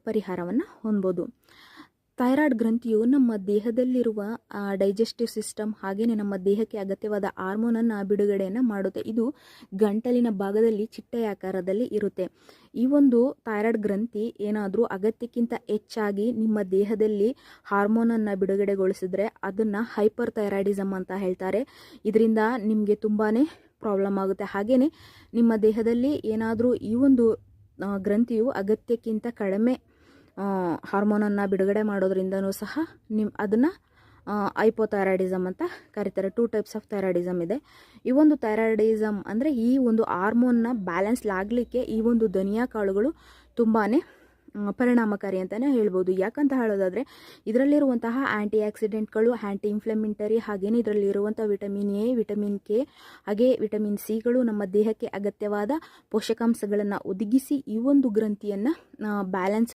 ಪರಿಹಾರವನ್ನು ಹೊಂದ್ಬೋದು. ಥೈರಾಯ್ಡ್ ಗ್ರಂಥಿಯು ನಮ್ಮ ದೇಹದಲ್ಲಿರುವ digestive system ಹಾಗೆಯೇ ನಮ್ಮ ದೇಹಕ್ಕೆ ಅಗತ್ಯವಾದ ಹಾರ್ಮೋನನ್ನು ಬಿಡುಗಡೆಯನ್ನು ಮಾಡುತ್ತೆ. ಇದು ಗಂಟಲಿನ ಭಾಗದಲ್ಲಿ ಚಿಟ್ಟೆಯ ಆಕಾರದಲ್ಲಿ ಇರುತ್ತೆ. ಈ ಒಂದು ಥೈರಾಯ್ಡ್ ಗ್ರಂಥಿ ಏನಾದರೂ ಅಗತ್ಯಕ್ಕಿಂತ ಹೆಚ್ಚಾಗಿ ನಿಮ್ಮ ದೇಹದಲ್ಲಿ ಹಾರ್ಮೋನನ್ನು ಬಿಡುಗಡೆಗೊಳಿಸಿದ್ರೆ ಅದನ್ನು ಹೈಪರ್ ಥೈರಾಯ್ಡಿಸಮ್ ಅಂತ ಹೇಳ್ತಾರೆ. ಇದರಿಂದ ನಿಮಗೆ ತುಂಬಾ ಪ್ರಾಬ್ಲಮ್ ಆಗುತ್ತೆ. ಹಾಗೆಯೇ ನಿಮ್ಮ ದೇಹದಲ್ಲಿ ಏನಾದರೂ ಈ ಒಂದು ಗ್ರಂಥಿಯು ಅಗತ್ಯಕ್ಕಿಂತ ಕಡಿಮೆ ಹಾರ್ಮೋನನ್ನು ಬಿಡುಗಡೆ ಮಾಡೋದ್ರಿಂದನೂ ಸಹ ಅದನ್ನು ಹೈಪೋಥೈರಾಯ್ಡಿಸಮ್ ಅಂತ ಕರೀತಾರೆ. 2 ಟೈಪ್ಸ್ ಆಫ್ ಥೈರಾಯ್ಡಿಸಮ್ ಇದೆ. ಈ ಒಂದು ಥೈರಾಯ್ಡಿಸಮ್ ಅಂದರೆ ಈ ಒಂದು ಹಾರ್ಮೋನ್ನ ಬ್ಯಾಲೆನ್ಸ್ ಆಗಲಿಕ್ಕೆ ಈ ಒಂದು ಧನಿಯಾ ಕಾಳುಗಳು ತುಂಬಾ ಪರಿಣಾಮಕಾರಿ ಅಂತಲೇ ಹೇಳ್ಬೋದು. ಯಾಕಂತ ಹೇಳೋದಾದರೆ ಇದರಲ್ಲಿರುವಂತಹ ಆ್ಯಂಟಿ ಆಕ್ಸಿಡೆಂಟ್ಗಳು, ಆ್ಯಂಟಿ ಇನ್ಫ್ಲಮೇಟರಿ, ಹಾಗೆಯೇ ಇದರಲ್ಲಿರುವಂಥ ವಿಟಮಿನ್ ಎ, ವಿಟಮಿನ್ ಕೆ ಹಾಗೆ ವಿಟಮಿನ್ ಸಿಗಳು ನಮ್ಮ ದೇಹಕ್ಕೆ ಅಗತ್ಯವಾದ ಪೋಷಕಾಂಶಗಳನ್ನು ಒದಗಿಸಿ ಈ ಒಂದು ಗ್ರಂಥಿಯನ್ನು ಬ್ಯಾಲೆನ್ಸ್